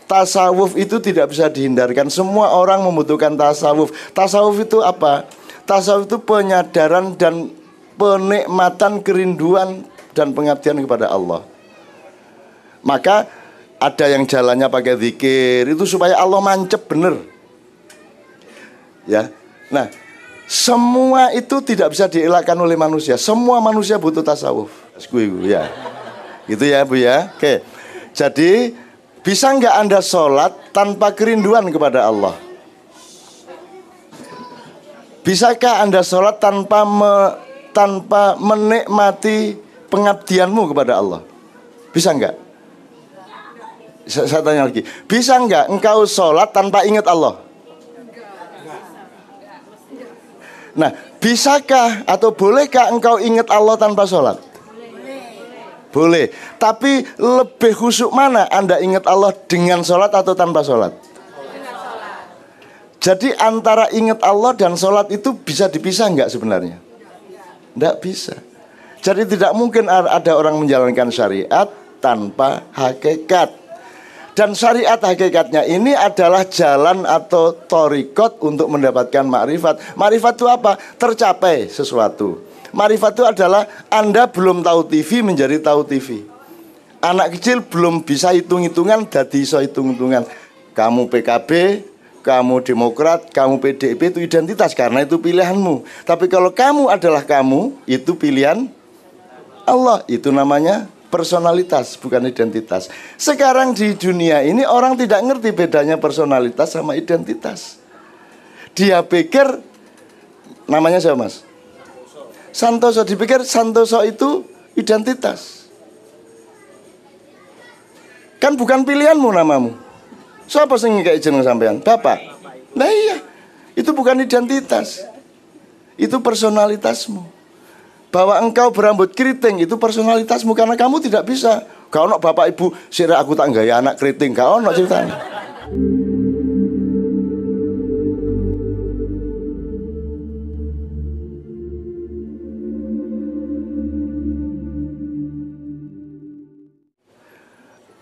tasawuf itu tidak bisa dihindarkan. Semua orang membutuhkan tasawuf. Tasawuf itu apa? Tasawuf itu penyadaran dan penikmatan, kerinduan dan pengabdian kepada Allah. Maka ada yang jalannya pakai zikir, itu supaya Allah mancep bener. Ya. Nah, semua itu tidak bisa dielakkan oleh manusia. Semua manusia butuh tasawuf. Ya. Gitu ya, Bu ya. Oke. Jadi, bisa nggak Anda sholat tanpa kerinduan kepada Allah? Bisakah Anda sholat tanpa menikmati pengabdianmu kepada Allah? Bisa nggak? Saya tanya lagi. Bisa nggak engkau sholat tanpa ingat Allah? Nah, bisakah atau bolehkah engkau ingat Allah tanpa sholat? Boleh. Tapi lebih khusyuk mana Anda ingat Allah dengan sholat atau tanpa sholat? Jadi antara ingat Allah dan sholat itu bisa dipisah nggak sebenarnya? Nggak bisa. Jadi tidak mungkin ada orang menjalankan syariat tanpa hakikat. Dan syariat hakikatnya ini adalah jalan atau thariqat untuk mendapatkan makrifat. Makrifat itu apa? Tercapai sesuatu. Makrifat itu adalah Anda belum tahu TV menjadi tahu TV. Anak kecil belum bisa hitung-hitungan jadi iso hitung-hitungan. Kamu PKB, kamu Demokrat, kamu PDIP itu identitas karena itu pilihanmu. Tapi kalau kamu adalah kamu, itu pilihan Allah. Itu namanya personalitas, bukan identitas. Sekarang di dunia ini orang tidak ngerti bedanya personalitas sama identitas. Dia pikir namanya siapa, Mas? Santoso. Dipikir Santoso itu identitas. Kan bukan pilihanmu namamu. Siapa sing ngekek jeneng sampean? Bapak. Nah iya, itu bukan identitas. Itu personalitasmu. Bahwa engkau berambut keriting itu personalitasmu, karena kamu tidak bisa. Gak ono bapak ibu sira aku tak gaya anak keriting, gak ono ceritanya.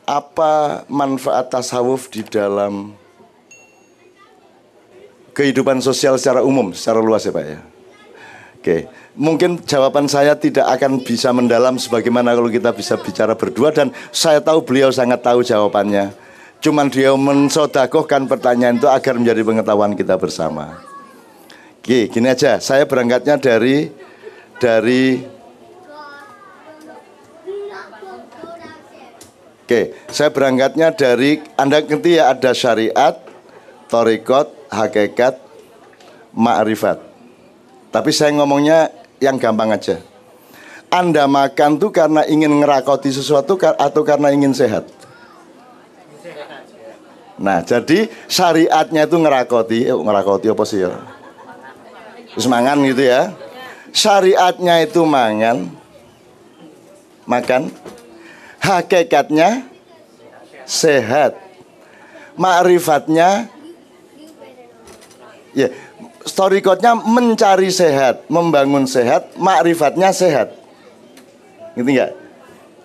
Apa manfaat tasawuf di dalam kehidupan sosial secara umum, secara luas ya Pak ya? Oke, mungkin jawaban saya tidak akan bisa mendalam sebagaimana kalau kita bisa bicara berdua, dan saya tahu beliau sangat tahu jawabannya. Cuman dia mensodakohkan pertanyaan itu agar menjadi pengetahuan kita bersama. Oke, gini aja, saya berangkatnya dari saya berangkatnya dari, Anda ngerti ya, ada syariat, thariqat, hakikat, ma'rifat. Tapi saya ngomongnya yang gampang aja. Anda makan tuh karena ingin ngerakoti sesuatu atau karena ingin sehat? Nah, jadi syariatnya itu ngerakoti apa sih ya? Terus mangan gitu ya. Syariatnya itu makan. Hakikatnya sehat. Ma'rifatnya ya, thariqatnya mencari sehat, membangun sehat, ma'rifatnya sehat. Gitu enggak?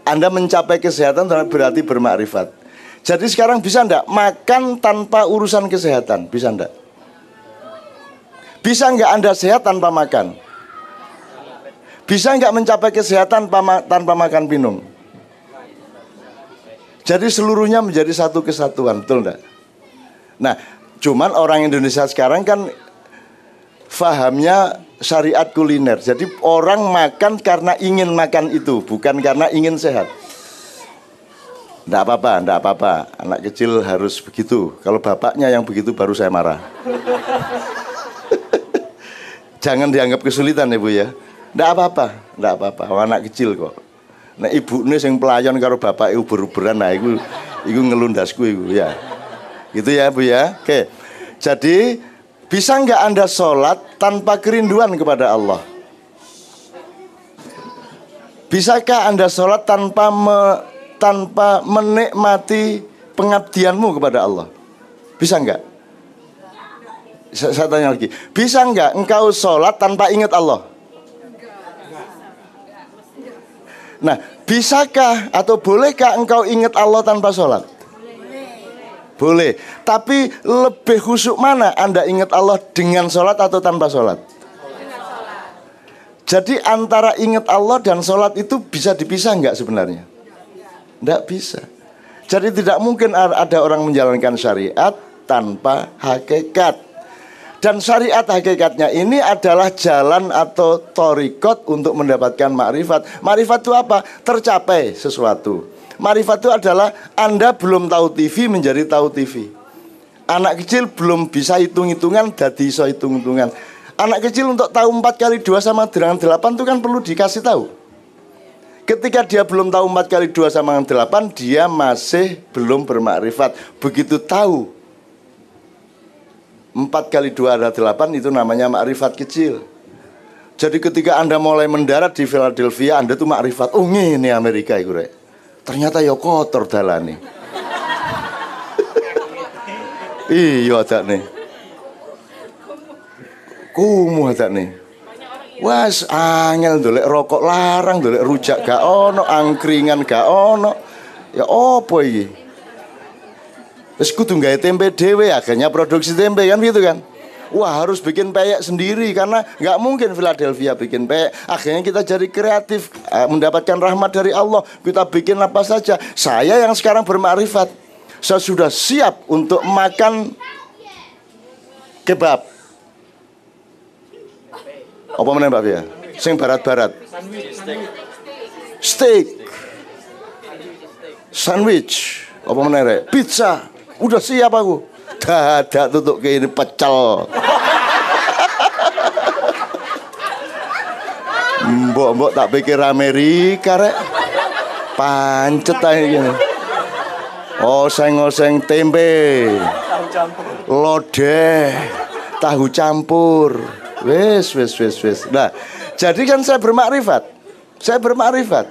Anda mencapai kesehatan berarti bermakrifat. Jadi sekarang bisa enggak makan tanpa urusan kesehatan? Bisa enggak? Bisa enggak Anda sehat tanpa makan? Bisa enggak mencapai kesehatan tanpa makan minum? Jadi seluruhnya menjadi satu kesatuan, betul enggak? Nah, cuman orang Indonesia sekarang kan fahamnya syariat kuliner. Jadi orang makan karena ingin makan itu, bukan karena ingin sehat. Enggak apa-apa. Anak kecil harus begitu. Kalau bapaknya yang begitu baru saya marah. Jangan dianggap kesulitan ya Bu ya. Enggak apa-apa. Anak kecil kok. Nah ibu ini yang pelayan karo bapak uber-uberan, nah itu ngelundasku itu ya. Gitu ya Bu ya. Oke. Jadi bisa nggak Anda sholat tanpa kerinduan kepada Allah? Bisakah Anda sholat tanpa menikmati pengabdianmu kepada Allah? Bisa nggak? Saya tanya lagi. Bisa nggak engkau sholat tanpa ingat Allah? Nah, bisakah atau bolehkah engkau ingat Allah tanpa sholat? Boleh. Tapi lebih khusyuk mana? Anda ingat Allah dengan sholat atau tanpa sholat? Jadi antara ingat Allah dan sholat itu bisa dipisah nggak sebenarnya? Nggak bisa. Jadi tidak mungkin ada orang menjalankan syariat tanpa hakikat. Dan syariat hakikatnya ini adalah jalan atau thariqat untuk mendapatkan makrifat. Makrifat itu apa? Tercapai sesuatu. Makrifat itu adalah Anda belum tahu TV menjadi tahu TV. Anak kecil belum bisa hitung-hitungan jadi iso hitung-hitungan. Anak kecil untuk tahu 4 kali 2 sama dengan 8 itu kan perlu dikasih tahu. Ketika dia belum tahu 4 kali 2 sama dengan 8, dia masih belum bermakrifat. Begitu tahu 4 kali 2 adalah 8, itu namanya makrifat kecil. Jadi ketika Anda mulai mendarat di Philadelphia, Anda tuh makrifat. Oh ini Amerika itu rek. Ternyata ya kotor dalane. Iya ada nih. Kumuh ada nih. Wes angel dolek rokok larang, dolek rujak gak ono, angkringan gak ono. Ya opo iki? Wes kudu gawe tempe dhewe, akhirnya produksi tempe kan gitu kan. Wah harus bikin peyek sendiri karena nggak mungkin Philadelphia bikin peyek. Akhirnya kita jadi kreatif, mendapatkan rahmat dari Allah. Kita bikin apa saja. Saya yang sekarang bermakrifat, saya sudah siap untuk makan kebab. Apa meneh Pak Bia? Sing barat-barat. Steak. Sandwich. Apa meneh rek? Pizza. Udah siap aku. Dadak tutuk ke ini pecel. Mbok tak pikir Amerika rek. Pancet aja gini. Oseng-oseng tempe. Lodeh. Tahu campur. Wes. Nah, jadi kan saya bermakrifat. Saya bermakrifat.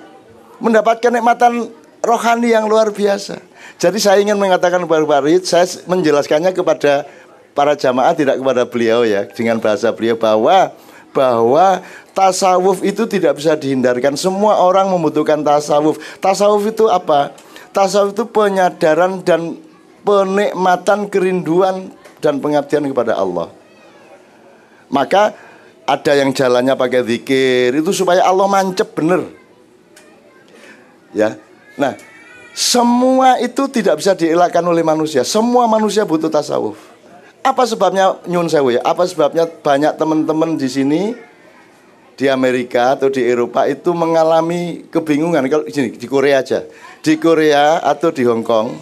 Mendapatkan nikmatan rohani yang luar biasa. Jadi saya ingin mengatakan kepada Pak Rid, saya menjelaskannya kepada para jamaah, tidak kepada beliau ya, dengan bahasa beliau bahwa tasawuf itu tidak bisa dihindarkan. Semua orang membutuhkan tasawuf. Tasawuf itu apa? Tasawuf itu penyadaran dan penikmatan kerinduan dan pengabdian kepada Allah. Maka ada yang jalannya pakai zikir itu supaya Allah mancep bener. Ya. Nah, semua itu tidak bisa dielakkan oleh manusia. Semua manusia butuh tasawuf. Apa sebabnya nyun sewu ya? Apa sebabnya banyak teman-teman di sini di Amerika atau di Eropa itu mengalami kebingungan? Kalau di sini di Korea aja, di Korea atau di Hong Kong,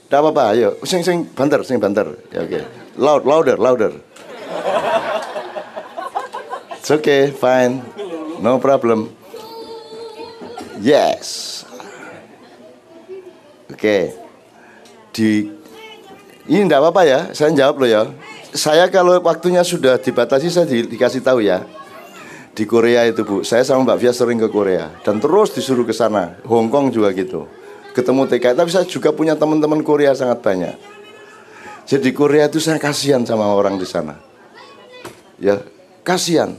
tidak apa-apa. Ayo, sing banter. Ya, oke. Louder. It's okay, fine, no problem. Yes. Oke. Ini enggak apa-apa ya, saya jawab loh ya. Saya kalau waktunya sudah dibatasi saya dikasih tahu ya. Di Korea itu Bu, saya sama Mbak Fia sering ke Korea dan terus disuruh ke sana. Hong Kong juga gitu. Ketemu TKI, tapi saya juga punya teman-teman Korea sangat banyak. Jadi di Korea itu saya kasihan sama orang di sana. Ya, kasihan.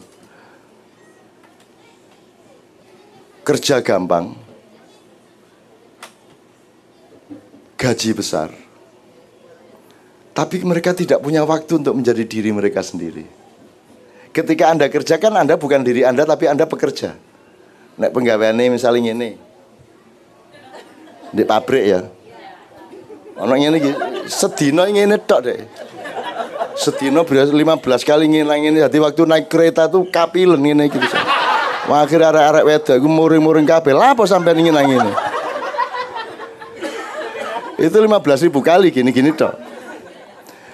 Kerja gampang, gaji besar, tapi mereka tidak punya waktu untuk menjadi diri mereka sendiri. Ketika Anda kerjakan, Anda bukan diri Anda, tapi Anda pekerja. Nek penggaweane misalnya ini di pabrik ya, ono ngene iki, sedina ngene tok deh. Sedina 15 kali ngene, jadi waktu naik kereta tuh kapilen ngene gitu. Akhirnya arek-arek wedok iku muring-muring kabeh. Lah apa sampean ingin ngene? Itu 15.000 kali gini-gini tok.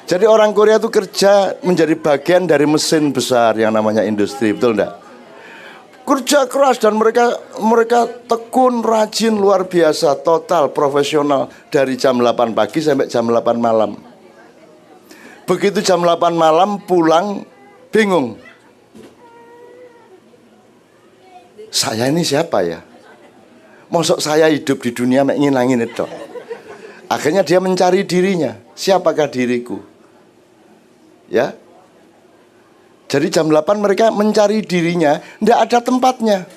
Jadi orang Korea itu kerja menjadi bagian dari mesin besar yang namanya industri, betul enggak? Kerja keras dan mereka tekun, rajin, luar biasa, total profesional dari jam 8 pagi sampai jam 8 malam. Begitu jam 8 malam pulang bingung. Saya ini siapa ya? Mosok saya hidup di dunia mek ngilangin itu. Akhirnya dia mencari dirinya. Siapakah diriku? Ya. Jadi jam 8 mereka mencari dirinya, tidak ada tempatnya.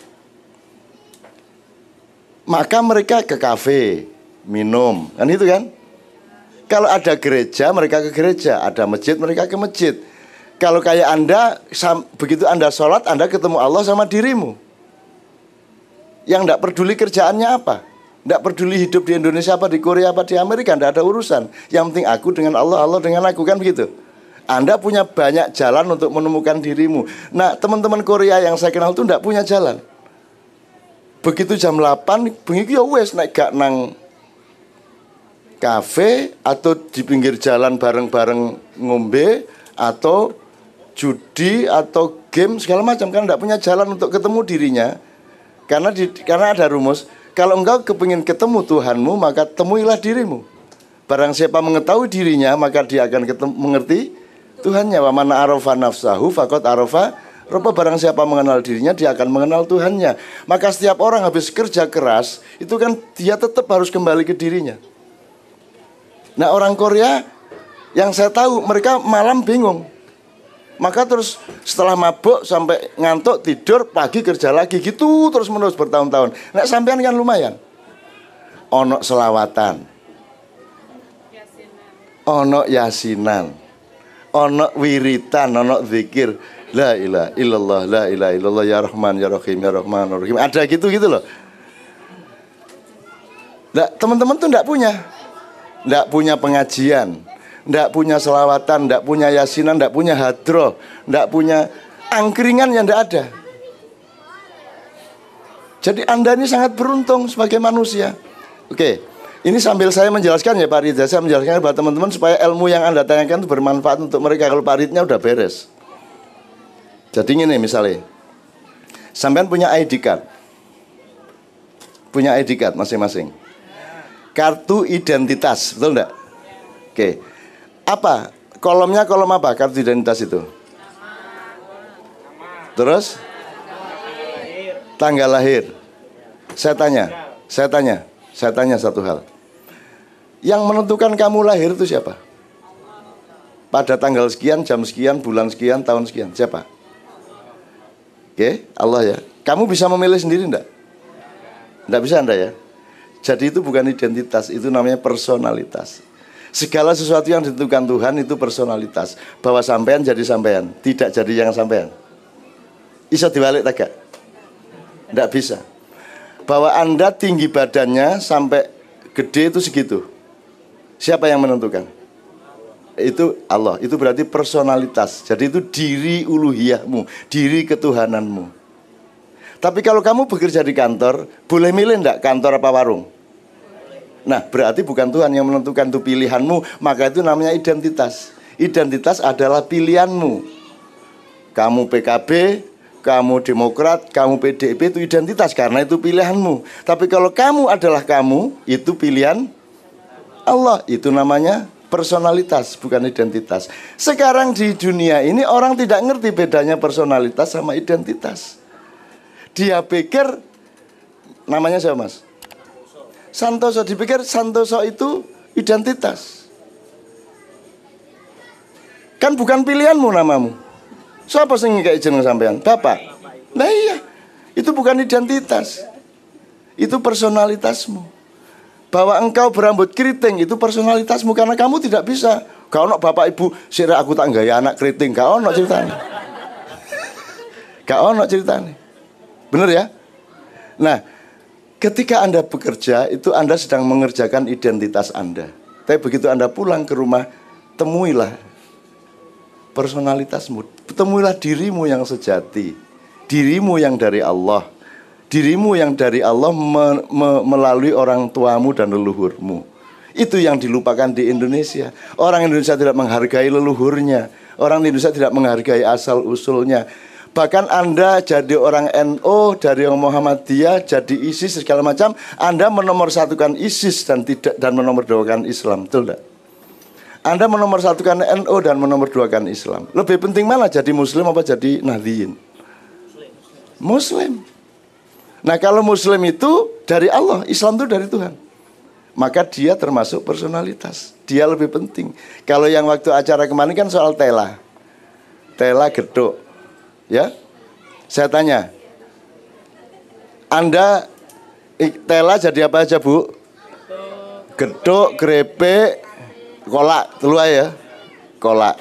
Maka mereka ke kafe, minum, kan itu kan? Kalau ada gereja, mereka ke gereja. Ada masjid, mereka ke masjid. Kalau kayak Anda, begitu Anda sholat, Anda ketemu Allah sama dirimu. Yang tidak peduli kerjaannya apa, tidak peduli hidup di Indonesia apa, di Korea apa, di Amerika, tidak ada urusan. Yang penting aku dengan Allah, Allah dengan aku, kan begitu. Anda punya banyak jalan untuk menemukan dirimu. Nah, teman-teman Korea yang saya kenal itu tidak punya jalan. Begitu jam 8, begitu ya wes naik gak nang kafe atau di pinggir jalan bareng-bareng ngombe atau judi atau game segala macam, kan tidak punya jalan untuk ketemu dirinya. Karena ada rumus, kalau engkau kepingin ketemu Tuhanmu, maka temuilah dirimu. Barang siapa mengetahui dirinya, maka dia akan mengerti Tuhannya. Wa man arafa nafsahu faqad arafa rabba. Barang siapa mengenal dirinya, dia akan mengenal Tuhannya. Maka setiap orang habis kerja keras, itu kan dia tetap harus kembali ke dirinya. Nah, orang Korea yang saya tahu, mereka malam bingung. Maka terus setelah mabuk sampai ngantuk, tidur, pagi kerja lagi, gitu terus menerus bertahun-tahun. Nah, sampean kan lumayan. Ono selawatan, ono yasinan, ono wiritan, ono zikir. La ilaha illallah, la ilaha illallah, ya Rahman, ya Rahim, ya Rahman, ya Rahim. Ada gitu-gitu loh. Nah, teman-teman tuh enggak punya pengajian, enggak punya selawatan, enggak punya yasinan, enggak punya hadroh, enggak punya angkringan, yang enggak ada. Jadi Anda ini sangat beruntung sebagai manusia. Oke, ini sambil saya menjelaskan ya Pak Ridha, saya menjelaskan kepada teman-teman supaya ilmu yang Anda tanyakan itu bermanfaat untuk mereka. Kalau Pak Ridnya udah beres. Jadi gini misalnya, sampean punya ID card, masing-masing. Kartu identitas, betul enggak? Oke. Apa? Kolomnya kolom apa kartu identitas itu? Terus? Tanggal lahir. Saya tanya satu hal. Yang menentukan kamu lahir itu siapa? Pada tanggal sekian, jam sekian, bulan sekian, tahun sekian, siapa? Oke, Allah ya. Kamu bisa memilih sendiri enggak? Enggak bisa Anda ya? Jadi itu bukan identitas, itu namanya personalitas. Segala sesuatu yang ditentukan Tuhan itu personalitas. Bahwa sampean jadi sampean, tidak jadi yang sampean. Bisa dibalik tak gak? Tidak bisa. Bahwa Anda tinggi badannya sampai gede itu segitu. Siapa yang menentukan? Itu Allah. Itu berarti personalitas. Jadi itu diri uluhiyahmu, diri ketuhananmu. Tapi kalau kamu bekerja di kantor, boleh milih enggak kantor apa warung? Nah, berarti bukan Tuhan yang menentukan, itu pilihanmu. Maka itu namanya identitas. Identitas adalah pilihanmu. Kamu PKB, kamu Demokrat, kamu PDIP, itu identitas karena itu pilihanmu. Tapi kalau kamu adalah kamu, itu pilihan Allah. Itu namanya personalitas, bukan identitas. Sekarang di dunia ini orang tidak ngerti bedanya personalitas sama identitas. Dia pikir namanya siapa mas? Santoso. Dipikir Santoso itu identitas. Kan bukan pilihanmu namamu. Siapa sing kayak jeneng sampean? Bapak. Nah iya, itu bukan identitas. Itu personalitasmu. Bahwa engkau berambut keriting itu personalitasmu, karena kamu tidak bisa. Gak ono bapak ibu sira aku tak gaya anak keriting, gak ono ceritanya. Gak ono ceritanya. Benar ya? Nah, ketika Anda bekerja, itu Anda sedang mengerjakan identitas Anda. Tapi begitu Anda pulang ke rumah, temuilah personalitasmu. Temuilah dirimu yang sejati. Dirimu yang dari Allah. Dirimu yang dari Allah melalui orang tuamu dan leluhurmu. Itu yang dilupakan di Indonesia. Orang Indonesia tidak menghargai leluhurnya. Orang Indonesia tidak menghargai asal-usulnya. Bahkan Anda jadi orang NU, dari orang Muhammadiyah, jadi ISIS segala macam, Anda menomorsatukan ISIS dan menomorsatukan Islam, betul tidak? Anda menomorsatukan NU dan menomorsatukan Islam. Lebih penting mana, jadi Muslim apa jadi Nahdliyin? Muslim. Nah kalau Muslim itu dari Allah, Islam itu dari Tuhan, maka dia termasuk personalitas. Dia lebih penting. Kalau yang waktu acara kemarin kan soal tela geduk. Ya, saya tanya, Anda tela jadi apa aja bu? Geduk, grepek, kolak, telu ya. Kolak.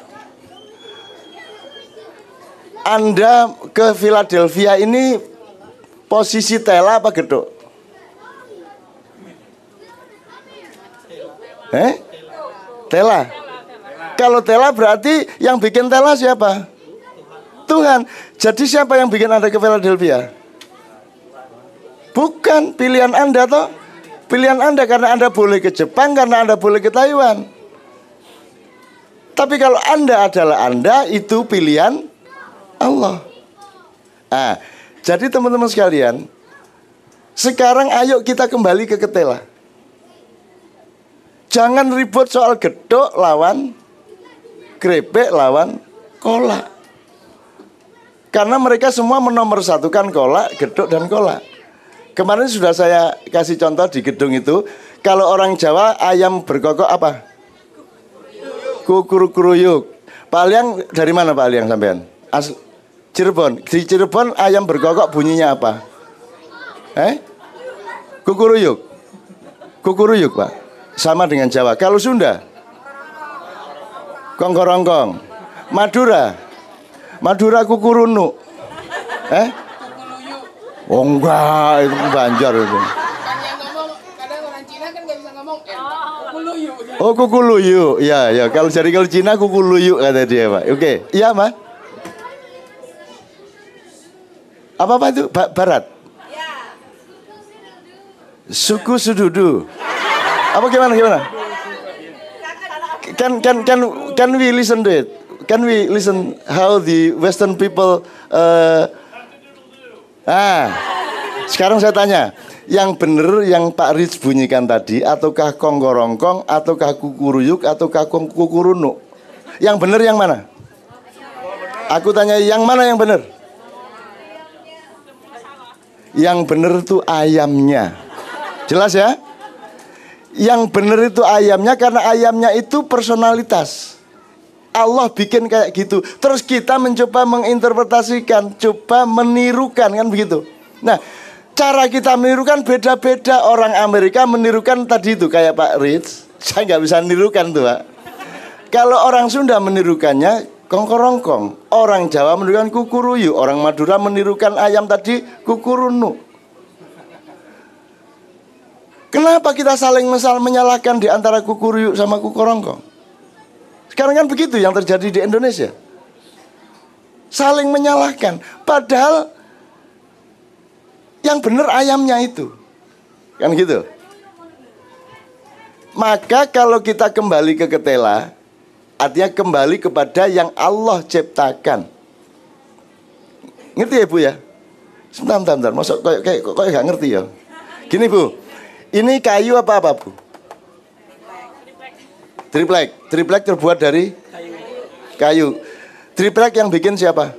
Anda ke Philadelphia ini posisi tela apa gedok? Tela. Kalau tela berarti yang bikin tela siapa? Tuhan. Jadi siapa yang bikin Anda ke Philadelphia? Bukan pilihan Anda toh. Pilihan Anda karena Anda boleh ke Jepang, karena Anda boleh ke Taiwan. Tapi kalau Anda adalah Anda, itu pilihan Allah. Jadi teman-teman sekalian, sekarang ayo kita kembali ke ketela. Jangan ribut soal gedok lawan krepek lawan kolak. Karena mereka semua menomorsatukan kolak, gedok dan kolak. Kemarin sudah saya kasih contoh di gedung itu. Kalau orang Jawa ayam berkokok apa? Kukuruyuk. Pak Aliang dari mana Pak Aliang sampean? Cirebon. Di Cirebon ayam berkokok bunyinya apa? Kukuruyuk. Kukuruyuk Pak. Sama dengan Jawa. Kalau Sunda? Kongkorongkong. Madura? Madura kukurunu. Oh enggak, itu Banjar itu. Kan yang ngomong, kadang orang Cina kan gak bisa ngomong kukuluyu. Oh kukuluyu, ya ya. Kalau Cina kukuluyu kata dia Pak. Oke, iya Mas. Apa itu? Barat. Suku Sududu. Apa gimana? Can we listen to it? Can we listen how the Western people sekarang saya tanya, yang benar yang Pak Rich bunyikan tadi, ataukah kongkorongkong, ataukah kukuruyuk, ataukah kukurunu? Yang benar yang mana? Aku tanya yang mana yang benar? Yang benar itu ayamnya. Jelas ya? Yang benar itu ayamnya, karena ayamnya itu personalitas. Allah bikin kayak gitu. Terus kita mencoba menginterpretasikan, coba menirukan, kan begitu. Nah, cara kita menirukan beda-beda. Orang Amerika menirukan tadi itu kayak Pak Rich. Saya nggak bisa menirukan tuh Pak. Kalau orang Sunda menirukannya kongkorongkong, orang Jawa menirukan kukuruyu, orang Madura menirukan ayam tadi kukurunu. Kenapa kita saling menyalahkan di antara kukuruyu sama kukurongkong? Sekarang kan begitu yang terjadi di Indonesia. Saling menyalahkan. Padahal yang benar ayamnya itu. Kan gitu. Maka kalau kita kembali ke ketela, artinya kembali kepada yang Allah ciptakan. Ngerti ya Bu ya? Sebentar. Masuk kayak gak ngerti ya. Gini Bu, ini kayu apa Bu? Triplek. Triplek terbuat dari kayu. Triplek yang bikin siapa?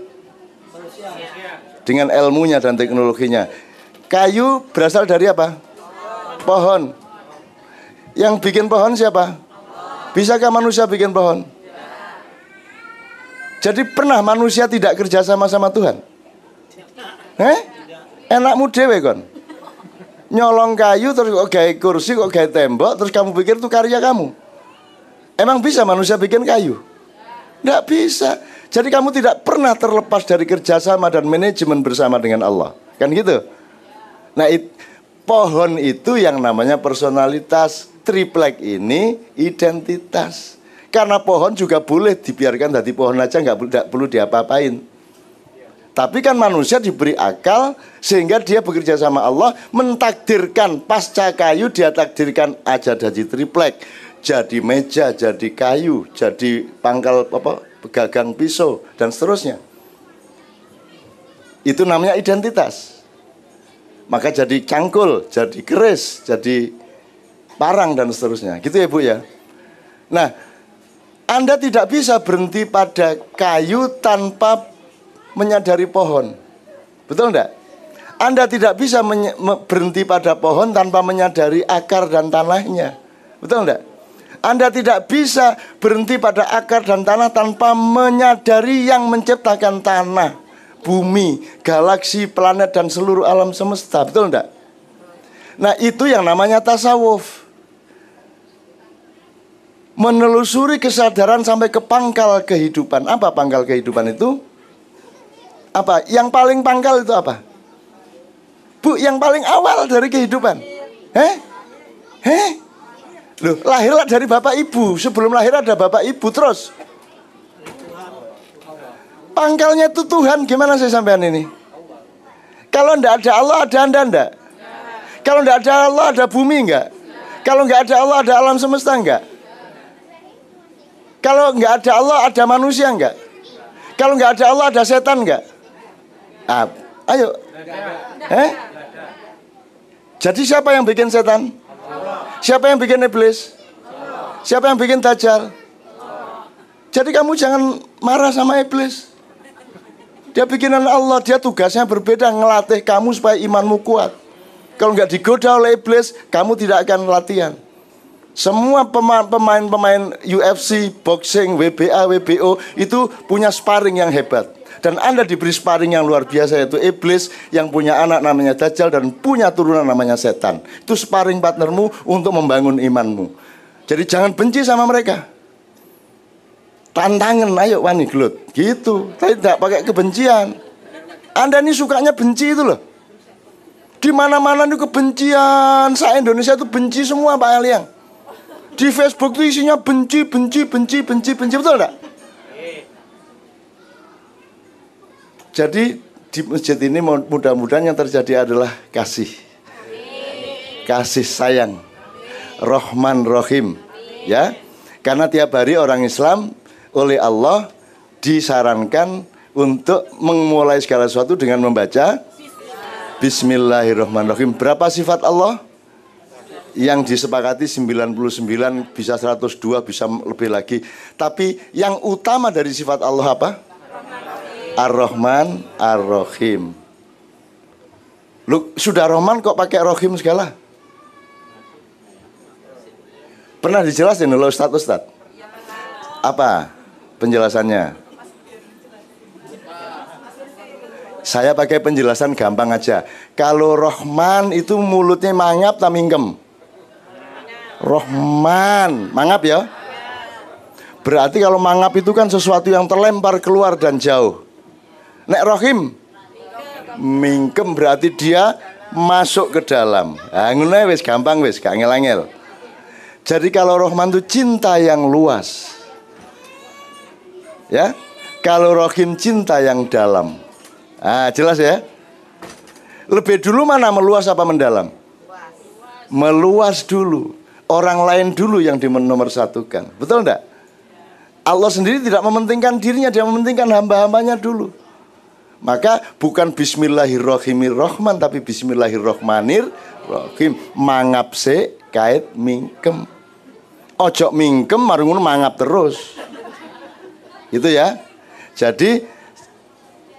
Dengan ilmunya dan teknologinya. Kayu berasal dari apa? Pohon. Yang bikin pohon siapa? Bisakah manusia bikin pohon? Jadi pernah manusia tidak kerja sama Tuhan? Enakmu dewe kon. Nyolong kayu terus kok gawe kursi, kok gawe tembok, terus kamu pikir itu karya kamu. Emang bisa manusia bikin kayu? Tidak bisa. Jadi kamu tidak pernah terlepas dari kerjasama dan manajemen bersama dengan Allah. Kan gitu. Nah pohon itu yang namanya personalitas. Triplek ini identitas. Karena pohon juga boleh dibiarkan jadi pohon aja, nggak perlu diapa-apain. Tapi kan manusia diberi akal sehingga dia bekerja sama Allah, mentakdirkan pasca kayu, dia takdirkan aja jadi triplek. Jadi meja, jadi kayu, jadi pangkal gagang pisau dan seterusnya. Itu namanya identitas. Maka jadi cangkul, jadi keris, jadi parang dan seterusnya. Gitu ya Bu ya. Nah, Anda tidak bisa berhenti pada kayu tanpa menyadari pohon. Betul enggak? Anda tidak bisa berhenti pada pohon tanpa menyadari akar dan tanahnya. Betul enggak? Anda tidak bisa berhenti pada akar dan tanah tanpa menyadari yang menciptakan tanah, bumi, galaksi, planet, dan seluruh alam semesta. Betul enggak? Nah itu yang namanya tasawuf. Menelusuri kesadaran sampai ke pangkal kehidupan. Apa pangkal kehidupan itu? Apa? Yang paling pangkal itu apa? Bu, yang paling awal dari kehidupan. Loh, lahirlah dari bapak ibu. Sebelum lahir ada bapak ibu terus. Pangkalnya itu Tuhan. Gimana saya sampean ini? Kalau enggak ada Allah, ada Anda enggak? Kalau enggak ada Allah, ada bumi enggak? Kalau enggak ada Allah, ada alam semesta enggak? Kalau enggak ada Allah, ada manusia enggak? Kalau enggak ada Allah, ada setan enggak? Ayo. Jadi siapa yang bikin setan? Siapa yang bikin iblis? Siapa yang bikin dajjal? Jadi kamu jangan marah sama iblis. Dia bikinan Allah, dia tugasnya berbeda, ngelatih kamu supaya imanmu kuat. Kalau nggak digoda oleh iblis, kamu tidak akan latihan. Semua pemain-pemain UFC, boxing, WBA, WBO itu punya sparring yang hebat. Dan Anda diberi sparring yang luar biasa, yaitu iblis yang punya anak namanya Dajjal dan punya turunan namanya setan. Itu sparring partnermu untuk membangun imanmu. Jadi jangan benci sama mereka. Tantangan, ayo wani gelut gitu. Tapi tidak pakai kebencian. Anda ini sukanya benci itu loh. Di mana-mana itu kebencian. Se-Indonesia itu benci semua Pak Aliang. Di Facebook itu isinya benci. Betul enggak? Jadi di masjid ini mudah-mudahan yang terjadi adalah kasih. Kasih sayang. Rahman Rahim. Ya. Karena tiap hari orang Islam oleh Allah disarankan untuk memulai segala sesuatu dengan membaca Bismillahirrahmanirrahim. Berapa sifat Allah? Yang disepakati 99, bisa 102, bisa lebih lagi. Tapi yang utama dari sifat Allah apa? Ar-Rahman, Ar-Rahim. Lu sudah Rahman kok pakai Rahim segala? Pernah dijelasin loh Ustaz? Apa penjelasannya? Saya pakai penjelasan gampang aja. Kalau Rahman itu mulutnya mangap tak mingkem? Rahman, mangap ya? Berarti kalau mangap itu kan sesuatu yang terlempar keluar dan jauh. Nek Rahim mingkem berarti dia masuk ke dalam. Ngono wis gampang wis, gak angel-angel. Jadi kalau Rahman itu cinta yang luas. Ya, kalau Rahim cinta yang dalam. Jelas ya. Lebih dulu mana meluas apa mendalam? Meluas dulu. Orang lain dulu yang dinomorsatukan. Betul enggak? Allah sendiri tidak mementingkan dirinya, dia mementingkan hamba-hambanya dulu. Maka bukan Bismillahirrahmanirrahim, tapi Bismillahirrahmanirrahim. Mangap se kait mingkem. Ojo mingkem marungun mangap terus. Itu ya. Jadi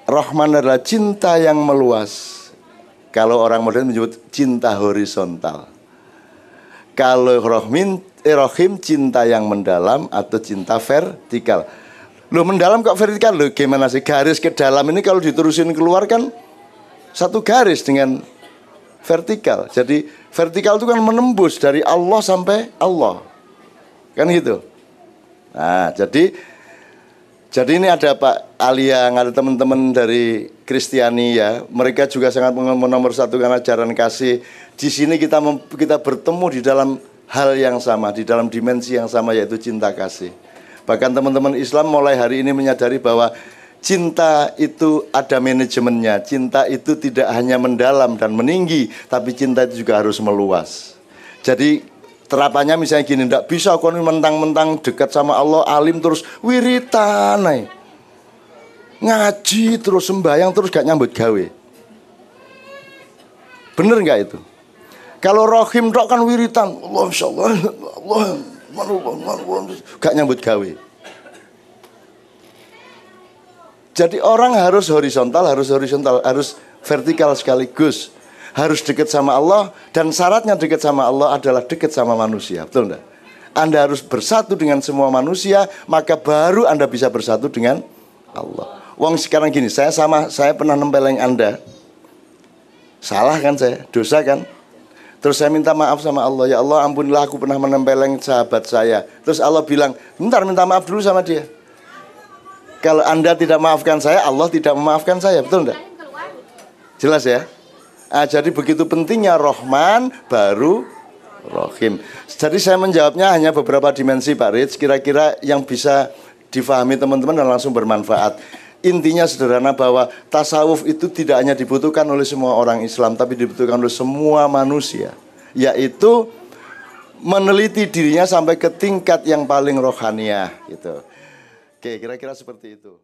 Rahman adalah cinta yang meluas. Kalau orang modern menyebut cinta horizontal. Kalau Rahim cinta yang mendalam atau cinta vertikal. Loh, mendalam kok vertikal? Loh, gimana sih? Garis ke dalam ini kalau diterusin keluar kan satu garis dengan vertikal. Jadi vertikal itu kan menembus dari Allah sampai Allah. Kan gitu. Nah, jadi ini ada Pak Aliang, ada teman-teman dari Kristiani ya. Mereka juga sangat menomorsatukan ajaran kasih. Di sini kita bertemu di dalam hal yang sama, di dalam dimensi yang sama, yaitu cinta kasih. Bahkan teman-teman Islam mulai hari ini menyadari bahwa cinta itu ada manajemennya. Cinta itu tidak hanya mendalam dan meninggi, tapi cinta itu juga harus meluas. Jadi terapannya misalnya gini, tidak bisa kau mentang-mentang dekat sama Allah, alim terus wiritan, ngaji terus, sembahyang terus, gak nyambut gawe. Bener gak itu? Kalau Rahim dok kan wiritan, Allah insyaallah, Allah, gak nyambut gawe. Jadi orang harus horizontal, harus vertikal sekaligus. Harus dekat sama Allah, dan syaratnya dekat sama Allah adalah dekat sama manusia. Betul enggak? Anda harus bersatu dengan semua manusia, maka baru Anda bisa bersatu dengan Allah. Wong sekarang gini, saya pernah nempeleng Anda. Salah kan saya? Dosa kan? Terus saya minta maaf sama Allah, ya Allah ampunilah aku pernah menempeleng sahabat saya. Terus Allah bilang, bentar minta maaf dulu sama dia. Kalau Anda tidak maafkan saya, Allah tidak memaafkan saya, betul enggak? Jelas ya? Jadi begitu pentingnya Rahman baru Rahim. Jadi saya menjawabnya hanya beberapa dimensi Pak Rich, kira-kira yang bisa difahami teman-teman dan langsung bermanfaat. Intinya sederhana bahwa tasawuf itu tidak hanya dibutuhkan oleh semua orang Islam, tapi dibutuhkan oleh semua manusia, yaitu meneliti dirinya sampai ke tingkat yang paling rohaniah gitu. Oke, kira-kira seperti itu.